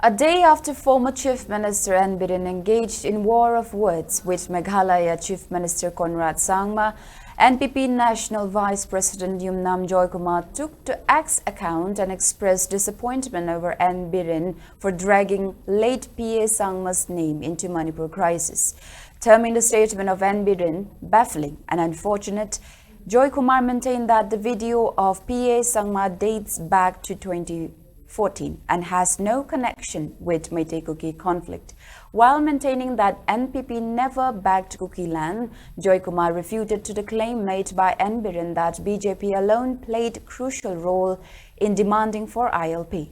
A day after former Chief Minister N. Biren engaged in war of words with Meghalaya Chief Minister Conrad Sangma, NPP National Vice President Yumnam Joykumar took to X account and expressed disappointment over N. Biren for dragging late PA Sangma's name into Manipur crisis. Terming the statement of N. Biren baffling and unfortunate, Joykumar maintained that the video of PA Sangma dates back to 2014 and has no connection with Meitei Kuki conflict. While maintaining that NPP never backed Kuki land, Joykumar refuted to the claim made by N. Biren that BJP alone played a crucial role in demanding for ILP.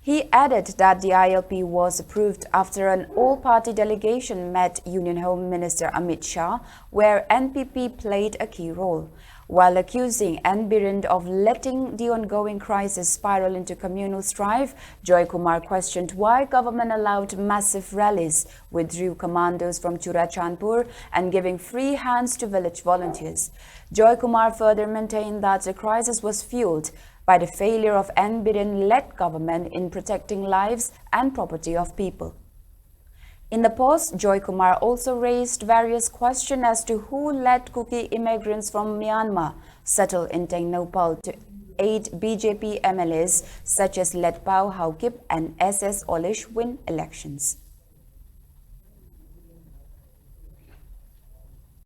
He added that the ILP was approved after an all-party delegation met Union Home Minister Amit Shah, where NPP played a key role. While accusing N. Biren of letting the ongoing crisis spiral into communal strife, Joykumar questioned why government allowed massive rallies, withdrew commandos from Churachandpur and giving free hands to village volunteers. Joykumar further maintained that the crisis was fueled by the failure of N. Biren-led government in protecting lives and property of people. In the post, Joykumar also raised various questions as to who let Kuki immigrants from Myanmar settle in Tengnopal to aid BJP MLAs such as Letpao Haukip and SS Olish win elections.